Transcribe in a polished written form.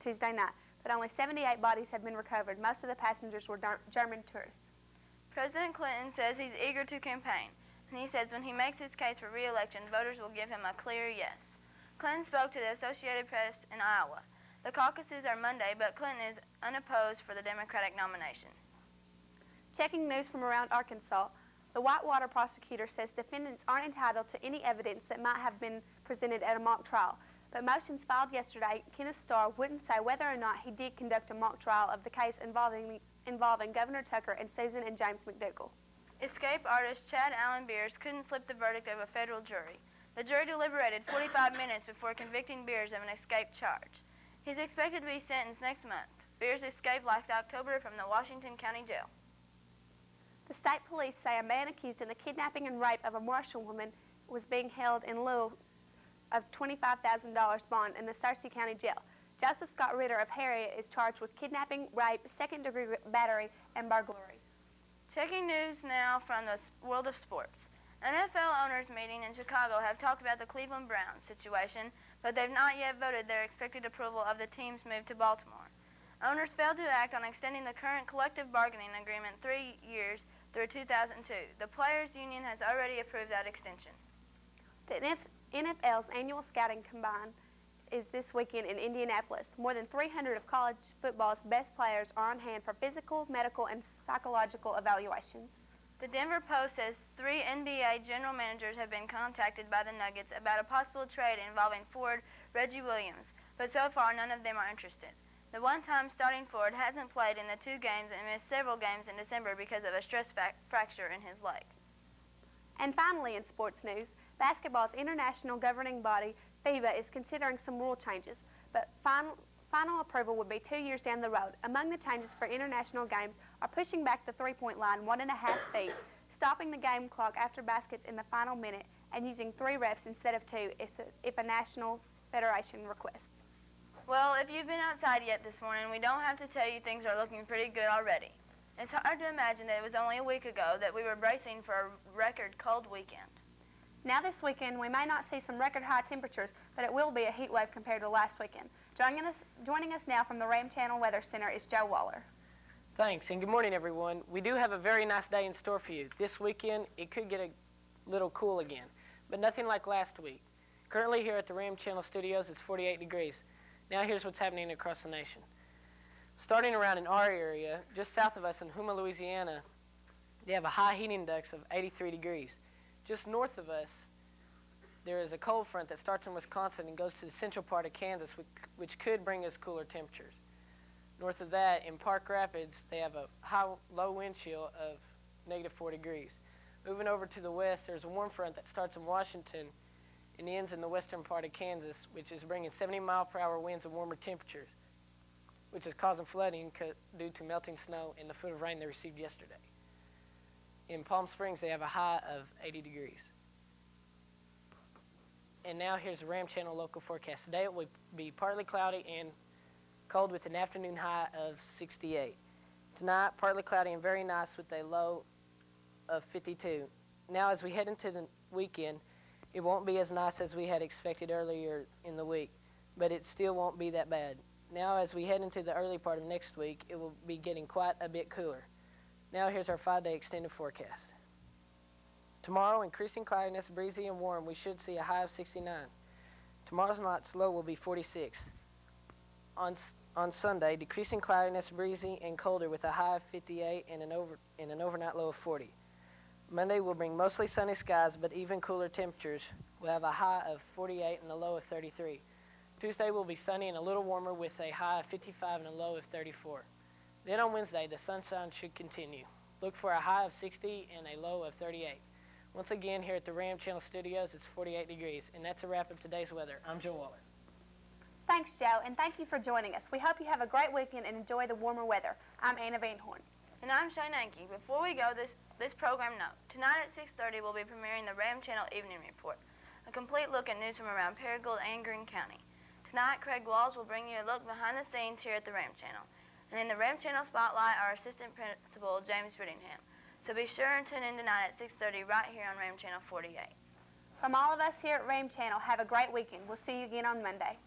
Tuesday night, but only 78 bodies have been recovered. Most of the passengers were German tourists. President Clinton says he's eager to campaign, and he says when he makes his case for re-election, voters will give him a clear yes. Clinton spoke to the Associated Press in Iowa. The caucuses are Monday, but Clinton is unopposed for the Democratic nomination. Checking news from around Arkansas, the Whitewater prosecutor says defendants aren't entitled to any evidence that might have been presented at a mock trial. But motions filed yesterday, Kenneth Starr wouldn't say whether or not he did conduct a mock trial of the case involving Governor Tucker and Susan and James McDougal. Escape artist Chad Allen Beers couldn't flip the verdict of a federal jury. The jury deliberated 45 minutes before convicting Beers of an escape charge. He's expected to be sentenced next month. Beers escaped last October from the Washington County Jail. The state police say a man accused in the kidnapping and rape of a Marshall woman was being held in lieu of $25,000 bond in the Searcy County Jail. Joseph Scott Ritter of Harriet is charged with kidnapping, rape, second-degree battery, and burglary. Checking news now from the world of sports. NFL owners meeting in Chicago have talked about the Cleveland Browns situation, but they've not yet voted their expected approval of the team's move to Baltimore. Owners failed to act on extending the current collective bargaining agreement 3 years through 2002. The Players Union has already approved that extension. The NFL's annual scouting combine is this weekend in Indianapolis. More than 300 of college football's best players are on hand for physical, medical, and psychological evaluations. The Denver Post says 3 NBA general managers have been contacted by the Nuggets about a possible trade involving forward Reggie Williams, but so far none of them are interested. The one-time starting forward hasn't played in the 2 games and missed several games in December because of a stress fracture in his leg. And finally, in sports news, basketball's international governing body, FIBA, is considering some rule changes, but final approval would be 2 years down the road. Among the changes for international games are pushing back the three-point line 1.5 feet, stopping the game clock after baskets in the final minute, and using 3 refs instead of 2 if a national federation requests. Well, if you've been outside yet this morning, we don't have to tell you things are looking pretty good already. It's hard to imagine that it was only a week ago that we were bracing for a record cold weekend. Now this weekend, we may not see some record high temperatures, but it will be a heat wave compared to last weekend. Joining us now from the Ram Channel Weather Center is Joe Waller. Thanks, and good morning, everyone. We do have a very nice day in store for you. This weekend, it could get a little cool again, but nothing like last week. Currently here at the Ram Channel Studios, it's 48 degrees. Now here's what's happening across the nation. Starting around in our area, just south of us in Houma, Louisiana, they have a high heat index of 83 degrees. Just north of us, there is a cold front that starts in Wisconsin and goes to the central part of Kansas, which could bring us cooler temperatures. North of that, in Park Rapids, they have a low wind chill of -4 degrees. Moving over to the west, there's a warm front that starts in Washington and ends in the western part of Kansas, which is bringing 70-mile-per-hour winds and warmer temperatures, which is causing flooding due to melting snow and the foot of rain they received yesterday. In Palm Springs, they have a high of 80 degrees. And now here's the Ram Channel local forecast. Today it will be partly cloudy and cold with an afternoon high of 68. Tonight, partly cloudy and very nice with a low of 52. Now as we head into the weekend, it won't be as nice as we had expected earlier in the week, but it still won't be that bad. Now as we head into the early part of next week, it will be getting quite a bit cooler. Now here's our 5-day extended forecast. Tomorrow, increasing cloudiness, breezy and warm, we should see a high of 69. Tomorrow's night's low will be 46. On Sunday, decreasing cloudiness, breezy and colder with a high of 58 and an overnight low of 40. Monday will bring mostly sunny skies, but even cooler temperatures. We'll have a high of 48 and a low of 33. Tuesday will be sunny and a little warmer with a high of 55 and a low of 34. Then on Wednesday, the sunshine should continue. Look for a high of 60 and a low of 38. Once again, here at the Ram Channel Studios, it's 48 degrees, and that's a wrap of today's weather. I'm Joe Waller. Thanks, Joe, and thank you for joining us. We hope you have a great weekend and enjoy the warmer weather. I'm Anna Van Horn. And I'm Shane Anke. Before we go, this program note. Tonight at 6:30, we'll be premiering the Ram Channel Evening Report, a complete look at news from around Paragould and Greene County. Tonight, Craig Walls will bring you a look behind the scenes here at the Ram Channel. And in the Ram Channel Spotlight, our Assistant Principal, James Whittingham. So be sure and tune in tonight at 6:30 right here on Ram Channel 48. From all of us here at Ram Channel, have a great weekend. We'll see you again on Monday.